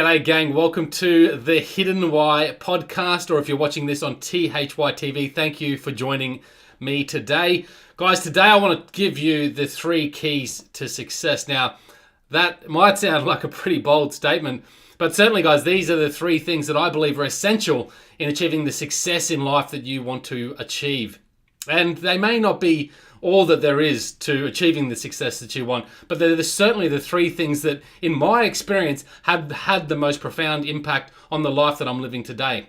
G'day gang, welcome to the Hidden Why podcast, or if you're watching this on THY TV, thank you for joining me today. Guys, today I want to give you the 3 keys to success. Now, that might sound like a pretty bold statement, but certainly guys, these are the 3 things that I believe are essential in achieving the success in life that you want to achieve. And they may not be all that there is to achieving the success that you want, but they're certainly the 3 things that, in my experience, have had the most profound impact on the life that I'm living today.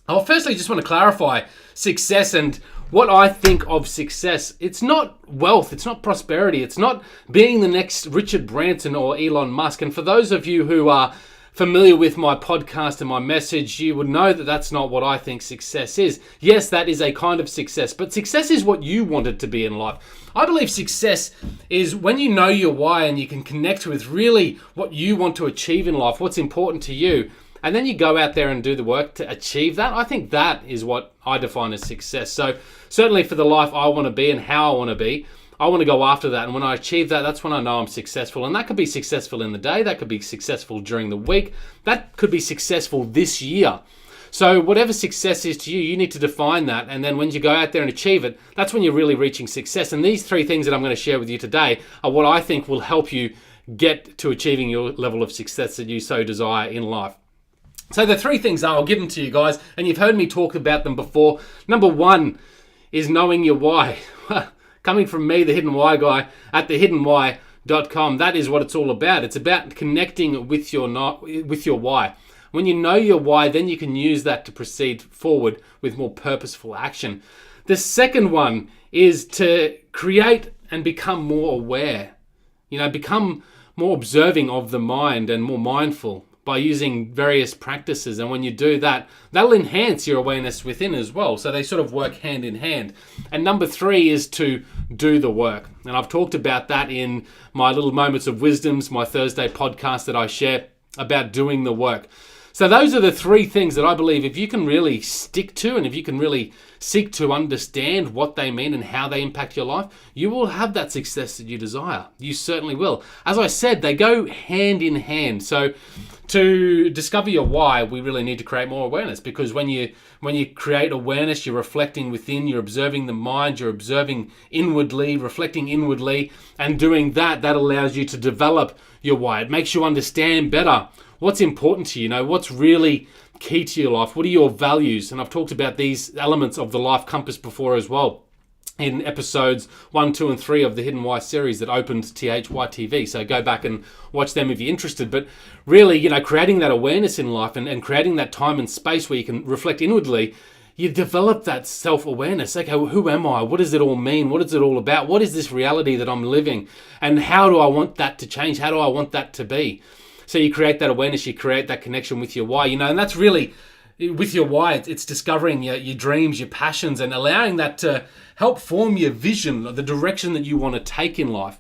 I'll firstly just want to clarify success and what I think of success. It's not wealth, it's not prosperity, it's not being the next Richard Branson or Elon Musk. And for those of you who are familiar with my podcast and my message, you would know that that's not what I think success is. Yes, that is a kind of success, but success is what you want it to be in life. I believe success is when you know your why and you can connect with really what you want to achieve in life, what's important to you, and then you go out there and do the work to achieve that. I think that is what I define as success. So certainly for the life I want to be and how I want to be, I want to go after that. And when I achieve that, that's when I know I'm successful. And that could be successful in the day. That could be successful during the week. That could be successful this year. So whatever success is to you, you need to define that. And then when you go out there and achieve it, that's when you're really reaching success. And these 3 things that I'm going to share with you today are what I think will help you get to achieving your level of success that you so desire in life. So the 3 things are, I'll give them to you guys, and you've heard me talk about them before. Number 1 is knowing your why. Coming from me, the Hidden Why guy, at thehiddenwhy.com, that is what it's all about. It's about connecting with your why. When you know your why, then you can use that to proceed forward with more purposeful action. The second one is to create and become more aware. Become more observing of the mind and more mindful by using various practices. And when you do that, that'll enhance your awareness within as well. So they sort of work hand in hand. And number 3 is to do the work. And I've talked about that in my Little Moments of Wisdoms, my Thursday podcast that I share about doing the work. So those are the 3 things that I believe if you can really stick to, and if you can really seek to understand what they mean and how they impact your life, you will have that success that you desire. You certainly will. As I said, they go hand in hand. So to discover your why, we really need to create more awareness, because when you create awareness, you're reflecting within, you're observing the mind, you're observing inwardly, reflecting inwardly, and doing that allows you to develop your why. It makes you understand better what's important to you, what's really key to your life. What are your values? And I've talked about these elements of the life compass before as well in episodes 1, 2, and 3 of the Hidden Why series that opened THY TV. So go back and watch them if you're interested. But really, creating that awareness in life and creating that time and space where you can reflect inwardly, you develop that self-awareness. Okay, well, who am I? What does it all mean? What is it all about? What is this reality that I'm living? And how do I want that to change? How do I want that to be? So you create that awareness, you create that connection with your why, and that's really, with your why, it's discovering your dreams, your passions, and allowing that to help form your vision, the direction that you want to take in life.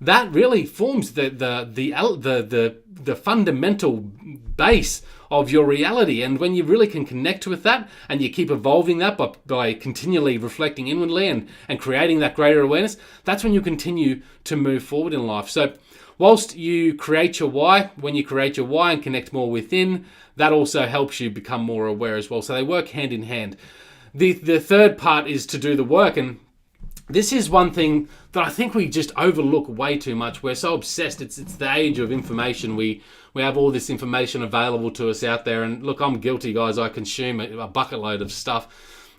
That really forms the fundamental base of your reality. And when you really can connect with that and you keep evolving that by continually reflecting inwardly and creating that greater awareness, that's when you continue to move forward in life. So whilst you create your why, when you create your why and connect more within, that also helps you become more aware as well. So they work hand in hand. The third part is to do the work. And this is one thing that I think we just overlook way too much. We're so obsessed. It's the age of information. We have all this information available to us out there. And look, I'm guilty, guys. I consume a bucket load of stuff.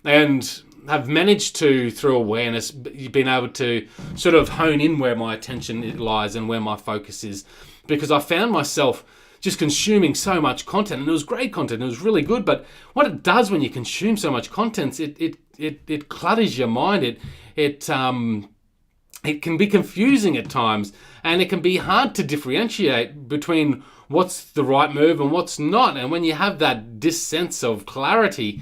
And have managed to, through awareness, been able to sort of hone in where my attention lies and where my focus is, because I found myself just consuming so much content, and it was great content, it was really good, but what it does when you consume so much content, it clutters your mind, it can be confusing at times, and it can be hard to differentiate between what's the right move and what's not. And when you have that sense of clarity,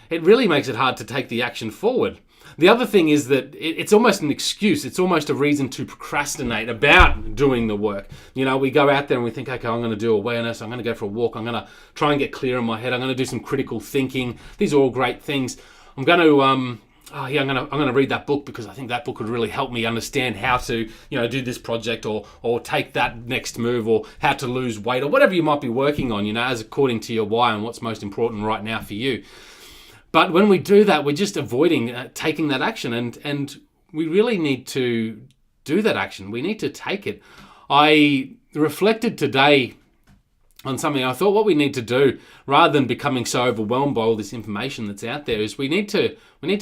it really makes it hard to take the action forward. The other thing is that it's almost an excuse. It's almost a reason to procrastinate about doing the work. We go out there and we think, okay, I'm going to do awareness. I'm going to go for a walk. I'm going to try and get clear in my head. I'm going to do some critical thinking. These are all great things. I'm going to oh yeah, I'm gonna read that book because I think that book would really help me understand how to, do this project or take that next move, or how to lose weight, or whatever you might be working on, as according to your why and what's most important right now for you. But when we do that, we're just avoiding taking that action, and we really need to do that action. We need to take it. I reflected today on something. I thought what we need to do, rather than becoming so overwhelmed by all this information that's out there, is we need to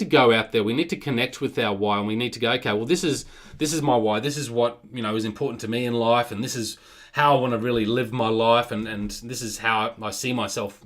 go out there. We need to connect with our why, and we need to go, okay, well, this is my why. This is what is important to me in life, and this is how I want to really live my life, and this is how I see myself,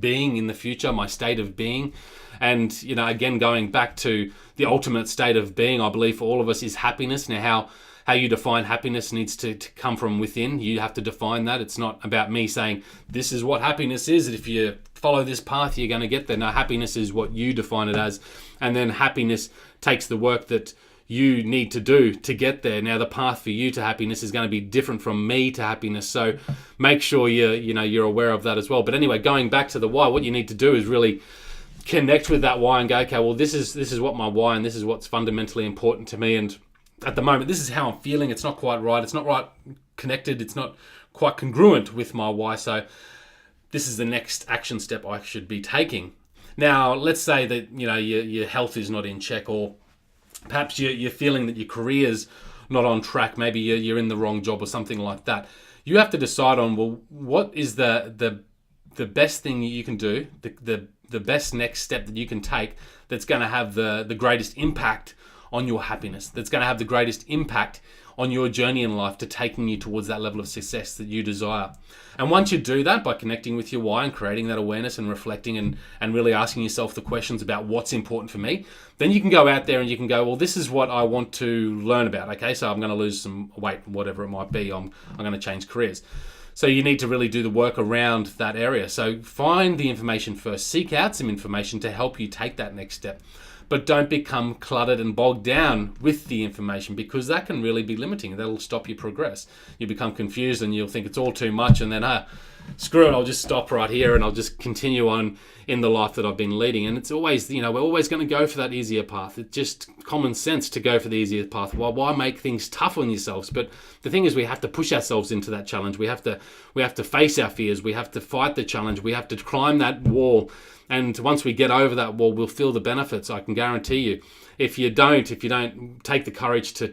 being in the future, my state of being. And, again, going back to the ultimate state of being, I believe for all of us is happiness. Now, how you define happiness needs to come from within. You have to define that. It's not about me saying, this is what happiness is. If you follow this path, you're going to get there. No, happiness is what you define it as. And then happiness takes the work that you need to do to get there. Now, the path for you to happiness is going to be different from me to happiness. So make sure you're aware of that as well. But anyway, going back to the why, what you need to do is really connect with that why and go, okay, well, this is what my why, and this is what's fundamentally important to me. And at the moment, this is how I'm feeling. It's not quite right. It's not right connected. It's not quite congruent with my why. So this is the next action step I should be taking. Now, let's say that your health is not in check, or perhaps you're feeling that your career's not on track. Maybe you're in the wrong job or something like that. You have to decide on, well, what is the best thing you can do, the best next step that you can take that's going to have the greatest impact on your happiness, that's going to have the greatest impact on your journey in life to taking you towards that level of success that you desire. And once you do that by connecting with your why and creating that awareness and reflecting and really asking yourself the questions about what's important for me, then you can go out there and you can go, well, this is what I want to learn about. Okay, so I'm going to lose some weight, whatever it might be. I'm going to change careers. So you need to really do the work around that area. So find the information first. Seek out some information to help you take that next step. But don't become cluttered and bogged down with the information, because that can really be limiting. That'll stop you progress. You become confused and you'll think it's all too much, and then, screw it, I'll just stop right here and I'll just continue on in the life that I've been leading. And it's always, we're always going to go for that easier path. It's just common sense to go for the easier path. Why make things tough on yourselves? But the thing is, we have to push ourselves into that challenge. We have to face our fears. We have to fight the challenge. We have to climb that wall. And once we get over that wall, we'll feel the benefits. I can guarantee you. If you don't take the courage to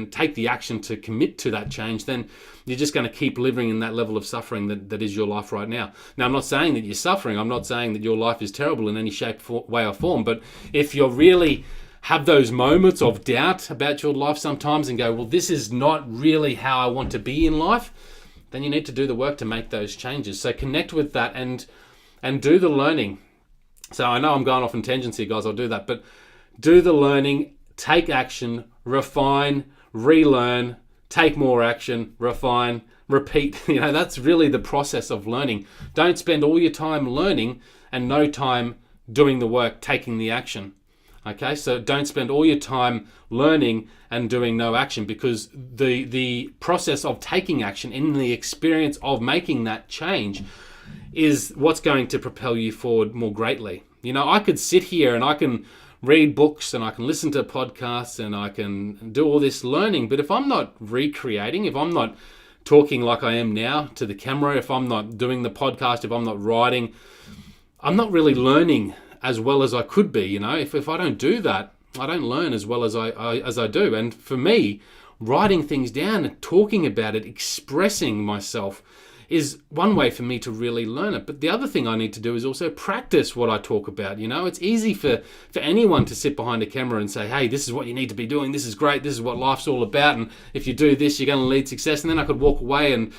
take the action to commit to that change, then you're just going to keep living in that level of suffering that is your life right now. Now, I'm not saying that you're suffering. I'm not saying that your life is terrible in any shape, way, or form. But if you really have those moments of doubt about your life sometimes and go, well, this is not really how I want to be in life, then you need to do the work to make those changes. So connect with that and do the learning. So I know I'm going off on tangents here, guys. I'll do that. But do the learning, take action, refine, relearn, take more action, refine, repeat. That's really the process of learning. Don't spend all your time learning and no time doing the work, taking the action. Okay, so don't spend all your time learning and doing no action, because the process of taking action in the experience of making that change is what's going to propel you forward more greatly. I could sit here and I can read books and I can listen to podcasts and I can do all this learning, but if I'm not recreating, if I'm not talking like I am now to the camera, if I'm not doing the podcast, if I'm not writing, I'm not really learning as well as I could be. If I don't do that, I don't learn as well as I do. And for me, writing things down and talking about it, expressing myself, is one way for me to really learn it. But the other thing I need to do is also practice what I talk about. It's easy for anyone to sit behind a camera and say, hey, this is what you need to be doing. This is great. This is what life's all about. And if you do this, you're going to lead success. And then I could walk away and,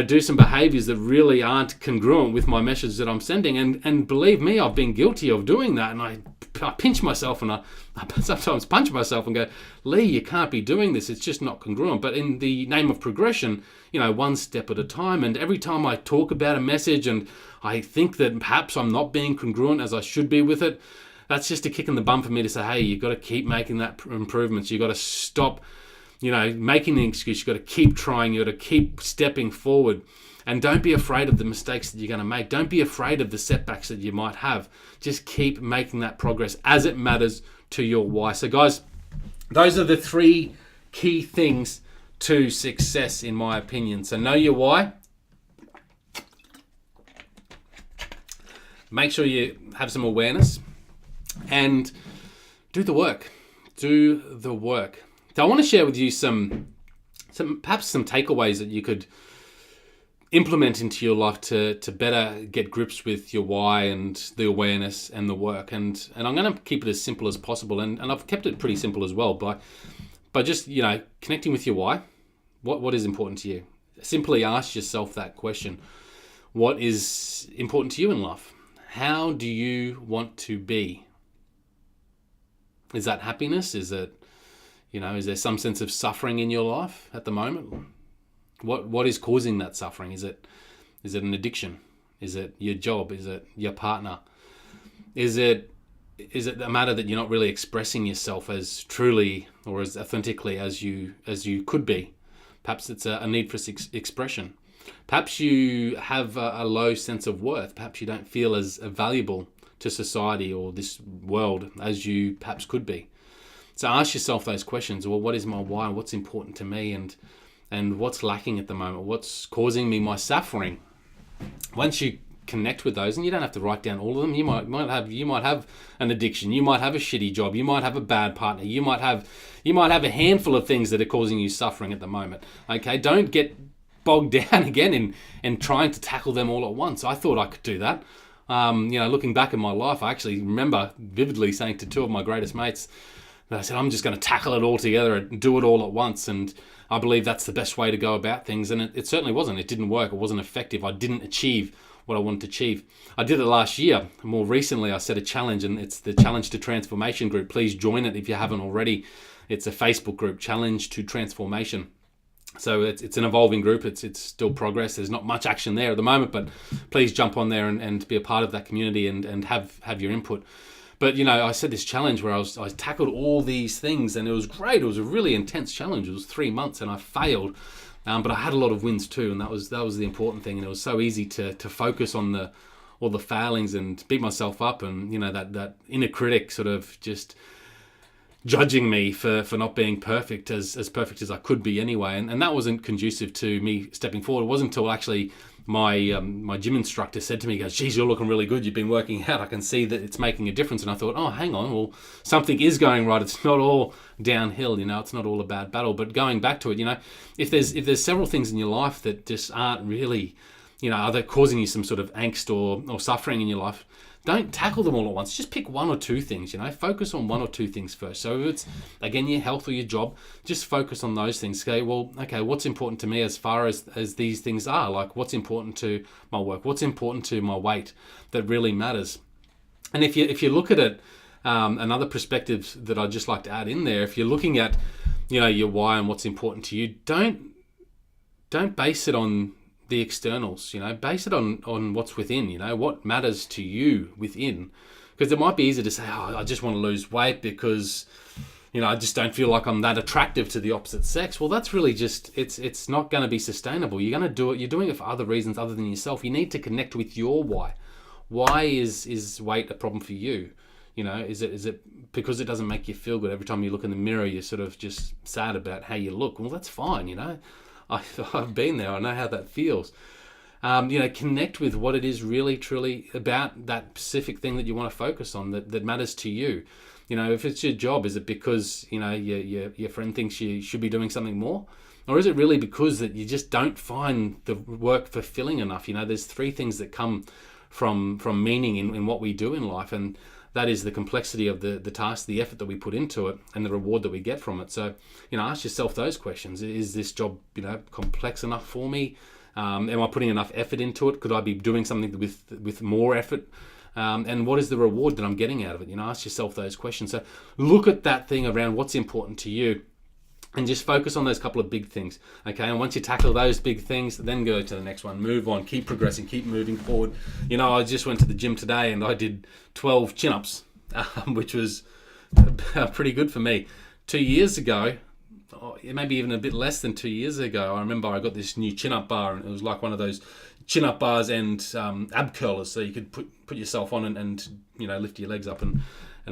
do some behaviors that really aren't congruent with my message that I'm sending. And believe me, I've been guilty of doing that. And I pinch myself and I sometimes punch myself and go, Lee, you can't be doing this. It's just not congruent. But in the name of progression, one step at a time. And every time I talk about a message and I think that perhaps I'm not being congruent as I should be with it, that's just a kick in the bum for me to say, hey, you've got to keep making that improvements. You've got to stop making an excuse. You've got to keep trying. You've got to keep stepping forward. And don't be afraid of the mistakes that you're going to make. Don't be afraid of the setbacks that you might have. Just keep making that progress as it matters to your why. So guys, those are the 3 key things to success, in my opinion. So know your why. Make sure you have some awareness and do the work. Do the work. So I want to share with you some takeaways that you could implement into your life to better get grips with your why and the awareness and the work. And I'm going to keep it as simple as possible. And I've kept it pretty simple as well by just, connecting with your why. What is important to you? Simply ask yourself that question. What is important to you in life? How do you want to be? Is that happiness? Is it, is there some sense of suffering in your life at the moment? What is causing that suffering? Is it an addiction? Is it your job? Is it your partner? Is it a matter that you're not really expressing yourself as truly or as authentically as you could be? Perhaps it's a need for expression. Perhaps you have a low sense of worth. Perhaps you don't feel as valuable to society or this world as you perhaps could be. So ask yourself those questions. Well, what is my why? What's important to me? And what's lacking at the moment? What's causing me my suffering? Once you connect with those, and you don't have to write down all of them. You might have an addiction. You might have a shitty job. You might have a bad partner. You might have a handful of things that are causing you suffering at the moment. Okay, don't get bogged down again in trying to tackle them all at once. I thought I could do that. Looking back in my life, I actually remember vividly saying to 2 of my greatest mates that I said, I'm just going to tackle it all together and do it all at once. And I believe that's the best way to go about things. And it certainly wasn't. It didn't work. It wasn't effective. I didn't achieve what I wanted to achieve. I did it last year. More recently, I set a challenge, and it's the Challenge to Transformation group. Please join it if you haven't already. It's a Facebook group, Challenge to Transformation. So it's an evolving group. It's still progress. There's not much action there at the moment, but please jump on there and be a part of that community and have your input. But, I set this challenge where I tackled all these things, and it was great. It was a really intense challenge. It was 3 months, and I failed. But I had a lot of wins too, and that was the important thing. And it was so easy to focus on all the failings and beat myself up, and that inner critic sort of just judging me for not being perfect as perfect as I could be anyway. And that wasn't conducive to me stepping forward. It wasn't until actually my gym instructor said to me, he goes, geez, you're looking really good. You've been working out. I can see that it's making a difference. And I thought, oh, hang on. Well, something is going right. It's not all downhill, it's not all a bad battle. But going back to it, if there's several things in your life that just aren't really, are they causing you some sort of angst or suffering in your life, don't tackle them all at once. Just pick 1 or 2 things, Focus on 1 or 2 things first. So if it's, again, your health or your job, just focus on those things. Okay, what's important to me as far as these things are? Like, what's important to my work? What's important to my weight that really matters? And if you look at it, another perspective that I'd just like to add in there, if you're looking at, your why and what's important to you, don't base it on the externals, base it on what's within, what matters to you within. Because it might be easy to say, I just want to lose weight because, I just don't feel like I'm that attractive to the opposite sex. Well, that's really just, it's not going to be sustainable. You're going to do it, you're doing it for other reasons other than yourself. You need to connect with your why. Why is weight a problem for you? Is it because it doesn't make you feel good? Every time you look in the mirror, you're sort of just sad about how you look. Well, that's fine, I've been there. I know how that feels. Connect with what it is really, truly about that specific thing that you want to focus on that matters to you. If it's your job, is it because, your friend thinks you should be doing something more? Or is it really because that you just don't find the work fulfilling enough? There's 3 things that come from meaning in what we do in life, and that is the complexity of the task, the effort that we put into it, and the reward that we get from it. So, ask yourself those questions. Is this job, complex enough for me? Am I putting enough effort into it? Could I be doing something with more effort? And what is the reward that I'm getting out of it? Ask yourself those questions. So look at that thing around what's important to you, and just focus on those couple of big things. Okay, and once you tackle those big things, then go to the next one. Move on, keep progressing, keep moving forward. I just went to the gym today and I did 12 chin-ups, which was pretty good for me. 2 years ago, maybe even a bit less than 2 years ago, I remember I got this new chin-up bar, and it was like one of those chin-up bars and ab curlers, so you could put yourself on and lift your legs up and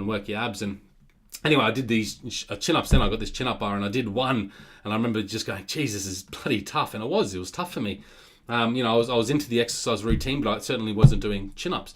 work your abs. And anyway, I did these chin-ups then. I got this chin-up bar and I did one, and I remember just going, geez, this is bloody tough. And it was tough for me. I was into the exercise routine, but I certainly wasn't doing chin-ups.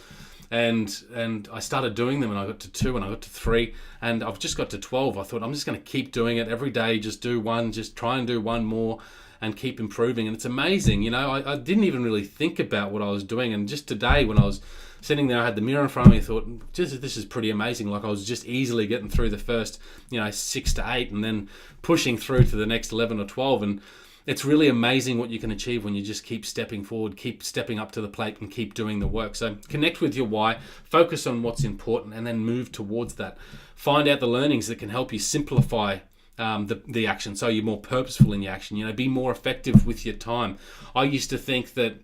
And I started doing them, and I got to 2 and I got to 3, and I've just got to 12. I thought, I'm just going to keep doing it every day, just do one, just try and do one more and keep improving. And it's amazing. I didn't even really think about what I was doing. And just today when I was sitting there, I had the mirror in front of me, I thought, this is pretty amazing. Like I was just easily getting through the first, 6 to 8 and then pushing through to the next 11 or 12. And it's really amazing what you can achieve when you just keep stepping forward, keep stepping up to the plate and keep doing the work. So connect with your why, focus on what's important, and then move towards that. Find out the learnings that can help you simplify the action, so you're more purposeful in your action. Be more effective with your time. I used to think that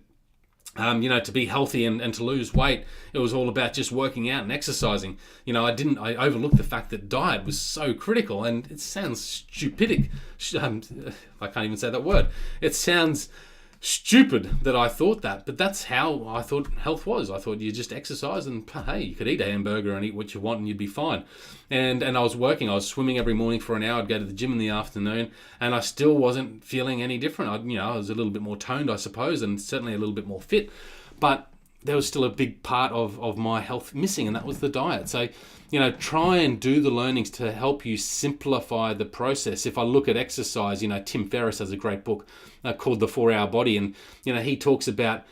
to be healthy and to lose weight, it was all about just working out and exercising. I overlooked the fact that diet was so critical, and it sounds stupidic. I can't even say that word. It sounds stupid that I thought that, but that's how I thought health was. I thought you just exercise and hey, you could eat a hamburger and eat what you want and you'd be fine. And I was working, swimming every morning for an hour. I'd go to the gym in the afternoon, and I still wasn't feeling any different. I was a little bit more toned, I suppose, and certainly a little bit more fit, but there was still a big part of my health missing, and that was the diet. So, try and do the learnings to help you simplify the process. If I look at exercise, Tim Ferriss has a great book called The 4-Hour Body, and he talks about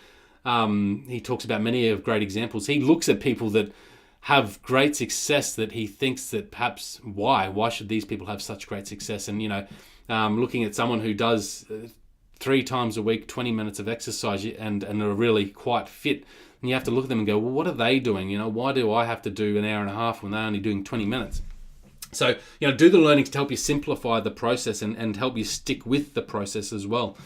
many of great examples. He looks at people that have great success that he thinks that perhaps why should these people have such great success? And looking at someone who does 3 times a week, 20 minutes of exercise and are really quite fit, and you have to look at them and go, well, what are they doing? Why do I have to do an hour and a half when they're only doing 20 minutes? So, do the learnings to help you simplify the process and help you stick with the process as well.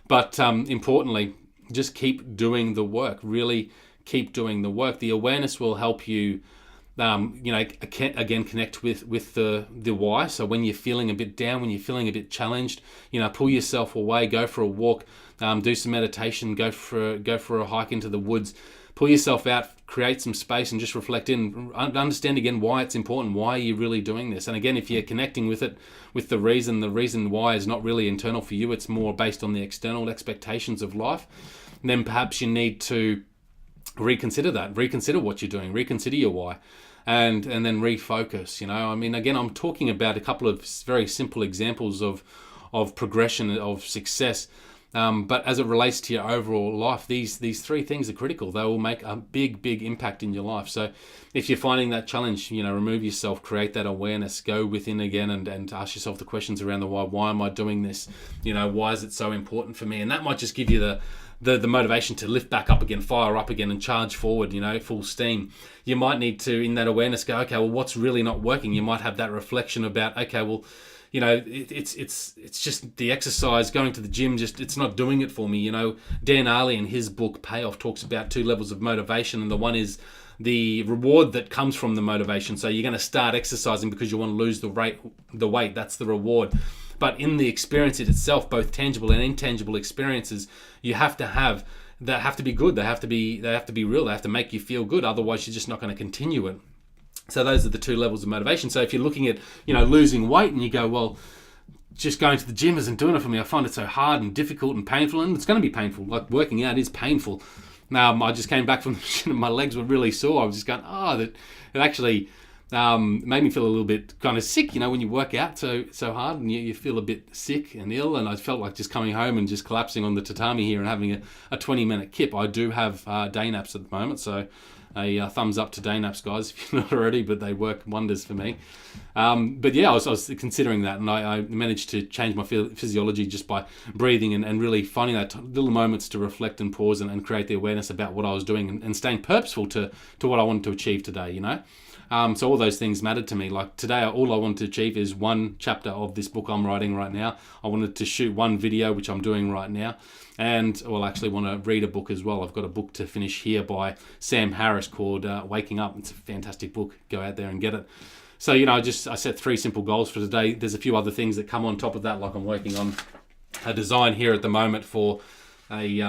But importantly, just keep doing the work. Really keep doing the work. The awareness will help you, again, connect with the why. So when you're feeling a bit down, when you're feeling a bit challenged, pull yourself away, go for a walk, do some meditation, go for a hike into the woods. Pull yourself out, create some space, and just reflect in. Understand again why it's important. Why are you really doing this? And again, if you're connecting with it, with the reason why is not really internal for you, it's more based on the external expectations of life, then perhaps you need to reconsider that. Reconsider what you're doing. Reconsider your why, and then refocus. Again, I'm talking about a couple of very simple examples of progression, of success. But as it relates to your overall life, these 3 things are critical. They will make a big impact in your life. So if you're finding that challenge, remove yourself, create that awareness, go within again and ask yourself the questions around the why. Why am I doing this? Why is it so important for me? And that might just give you the motivation to lift back up again, fire up again and charge forward, full steam. You might need to, in that awareness, go, okay, well, what's really not working? You might have that reflection about, okay, well, it's just the exercise, going to the gym, it's not doing it for me. Dan Ariely in his book Payoff talks about 2 levels of motivation, and the one is the reward that comes from the motivation. So you're going to start exercising because you want to lose the weight. That's the reward. But in the experience itself, both tangible and intangible experiences, you have to have that have to be good. They have to be real. They have to make you feel good. Otherwise, you're just not going to continue it. So those are the 2 levels of motivation. So if you're looking at, losing weight and you go, well, just going to the gym isn't doing it for me. I find it so hard and difficult and painful, and it's going to be painful. Like working out is painful. I just came back from the gym and my legs were really sore. I was just going, that it actually made me feel a little bit kind of sick, when you work out so hard and you feel a bit sick and ill. And I felt like just coming home and just collapsing on the tatami here and having a 20-minute kip. I do have day naps at the moment, so a thumbs up to day naps, guys, if you're not already, but they work wonders for me. But yeah, I was considering that, and I managed to change my physiology just by breathing and really finding that little moments to reflect and pause and create the awareness about what I was doing and staying purposeful to what I wanted to achieve today, So all those things mattered to me. Like today, all I wanted to achieve is 1 chapter of this book I'm writing right now. I wanted to shoot 1 video, which I'm doing right now. And I'll actually want to read a book as well. I've got a book to finish here by Sam Harris called Waking Up. It's a fantastic book. Go out there and get it. So, I set 3 simple goals for today. There's a few other things that come on top of that, like I'm working on a design here at the moment for a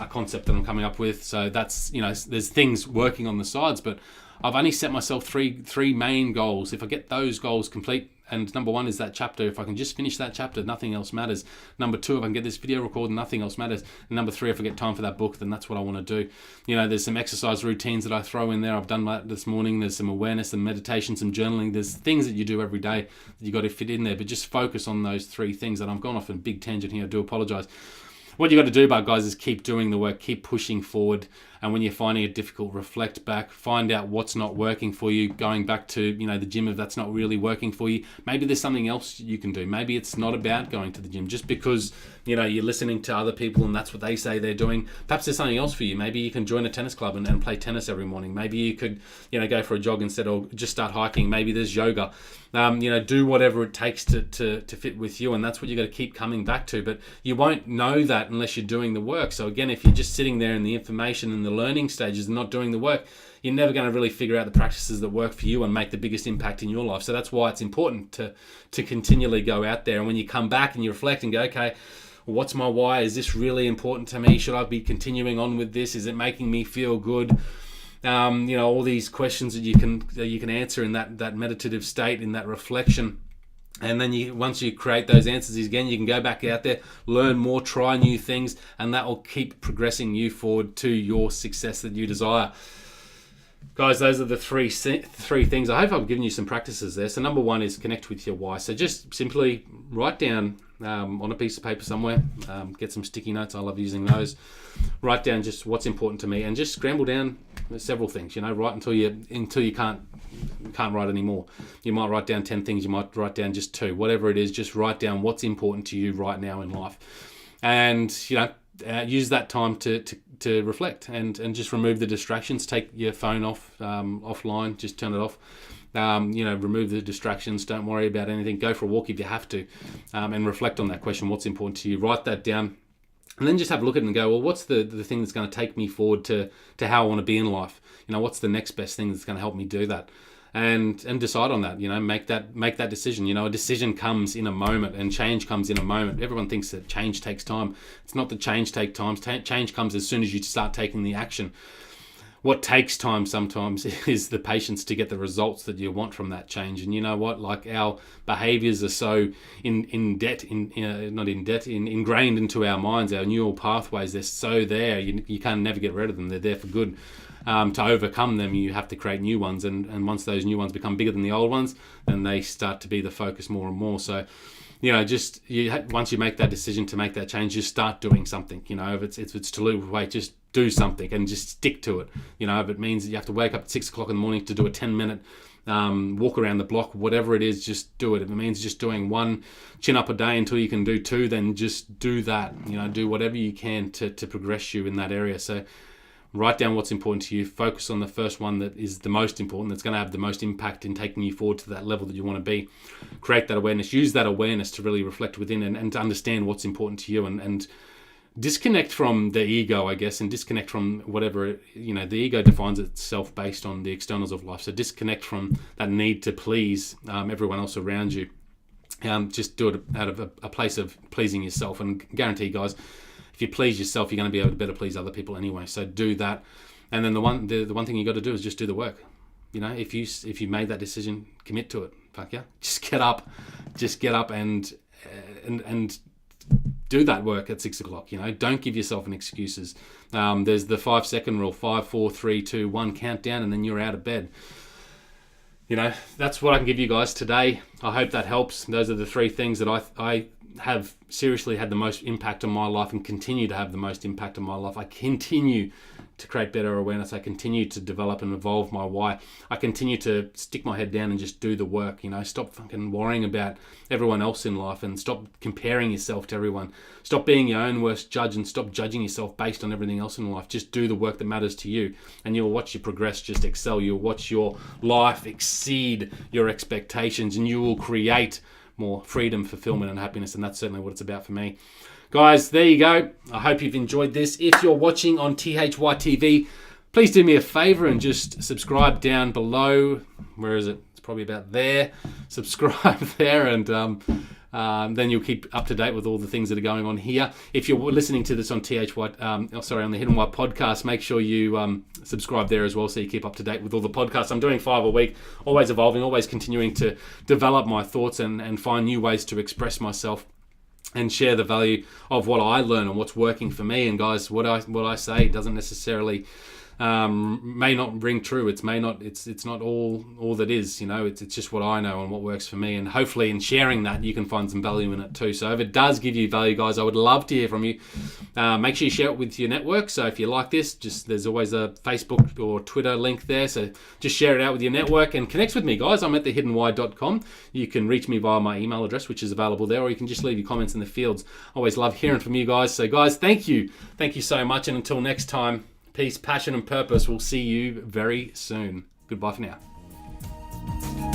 concept that I'm coming up with. So that's, there's things working on the sides, but I've only set myself three main goals. If I get those goals complete, and number 1 is that chapter. If I can just finish that chapter, nothing else matters. Number 2, if I can get this video recorded, nothing else matters. And number 3, if I get time for that book, then that's what I want to do. There's some exercise routines that I throw in there. I've done that this morning. There's some awareness, some meditation, some journaling. There's things that you do every day that you got to fit in there. But just focus on those 3 things. And I've gone off a big tangent here. I do apologize. What you got to do, guys, is keep doing the work, keep pushing forward. And when you're finding it difficult, reflect back, find out what's not working for you. Going back to, the gym, if that's not really working for you, maybe there's something else you can do. Maybe it's not about going to the gym just because, you're listening to other people and that's what they say they're doing. Perhaps there's something else for you. Maybe you can join a tennis club and play tennis every morning. Maybe you could, go for a jog instead, or just start hiking. Maybe there's yoga. Do whatever it takes to fit with you, and that's what you got to keep coming back to. But you won't know that unless you're doing the work. So again, if you're just sitting there in the information and the learning stages and not doing the work, you're never going to really figure out the practices that work for you and make the biggest impact in your life. So that's why it's important to continually go out there. And when you come back and you reflect and go, okay, what's my why? Is this really important to me? Should I be continuing on with this? Is it making me feel good? All these questions that you can answer in that meditative state, in that reflection. And then once you create those answers again, you can go back out there, learn more, try new things, and that will keep progressing you forward to your success that you desire. Guys, those are the three things. I hope I've given you some practices there. So number 1 is connect with your why. So just simply write down on a piece of paper somewhere, get some sticky notes. I love using those. Write down just what's important to me, and just scramble down several things. Write until you can't write anymore. You might write down 10 things. You might write down just 2. Whatever it is, just write down what's important to you right now in life, and use that time to reflect and just remove the distractions. Take your phone off, offline. Just turn it off. Remove the distractions. Don't worry about anything. Go for a walk if you have to, and reflect on that question. What's important to you? Write that down, and then just have a look at it and go, well, what's the thing that's going to take me forward to how I want to be in life? What's the next best thing that's going to help me do that? And decide on that. Make that decision. A decision comes in a moment, and change comes in a moment. Everyone thinks that change takes time. It's not that change takes time. Change comes as soon as you start taking the action. What takes time sometimes is the patience to get the results that you want from that change. And you know what? Like, our behaviors are so ingrained into our minds, our neural pathways. They're so there. You can never get rid of them. They're there for good. To overcome them, you have to create new ones. And once those new ones become bigger than the old ones, then they start to be the focus more and more. So, once you make that decision to make that change, just start doing something. If it's to lose weight, just do something and just stick to it. If it means that you have to wake up at 6 o'clock in the morning to do a 10-minute walk around the block, whatever it is, just do it. If it means just doing 1 chin-up a day until you can do 2, then just do that. Do whatever you can to progress you in that area. So write down what's important to you. Focus on the first one that is the most important, that's going to have the most impact in taking you forward to that level that you want to be. Create that awareness. Use that awareness to really reflect within and to understand what's important to you, and disconnect from the ego, I guess, and disconnect from whatever, the ego defines itself based on the externals of life. So disconnect from that need to please everyone else around you. Just do it out of a place of pleasing yourself, and guarantee, guys, if you please yourself, you're going to be able to better please other people anyway. So do that. And then the one thing you got to do is just do the work. If you made that decision, commit to it. Fuck yeah. Just get up and do that work at 6 o'clock. Don't give yourself an excuses. There's the 5-second rule: 5, 4, 3, 2, 1, countdown, and then you're out of bed. That's what I can give you guys today. I hope that helps. Those are the 3 things that I have seriously had the most impact on my life, and continue to have the most impact on my life. I continue to create better awareness. I continue to develop and evolve my why. I continue to stick my head down and just do the work. Stop fucking worrying about everyone else in life, and stop comparing yourself to everyone. Stop being your own worst judge, and stop judging yourself based on everything else in life. Just do the work that matters to you, and you'll watch you progress, just excel. You'll watch your life exceed your expectations, and you will create more freedom, fulfillment, and happiness. And that's certainly what it's about for me. Guys, there you go. I hope you've enjoyed this. If you're watching on THY TV, please do me a favor and just subscribe down below. Where is it? It's probably about there. Subscribe there, and then you'll keep up to date with all the things that are going on here. If you're listening to this on on the Hidden Why podcast, make sure you subscribe there as well, so you keep up to date with all the podcasts. I'm doing 5 a week, always evolving, always continuing to develop my thoughts and find new ways to express myself and share the value of what I learn and what's working for me. And guys, what I say doesn't necessarily may not ring true. It's not all that is, it's just what I know and what works for me. And hopefully in sharing that, you can find some value in it too. So if it does give you value, guys, I would love to hear from you. Make sure you share it with your network. So if you like this, there's always a Facebook or Twitter link there. So just share it out with your network and connect with me, guys. I'm at thehiddenwhy.com. You can reach me via my email address, which is available there, or you can just leave your comments in the fields. Always love hearing from you guys. So guys, thank you so much. And until next time, peace, passion, and purpose. We'll see you very soon. Goodbye for now.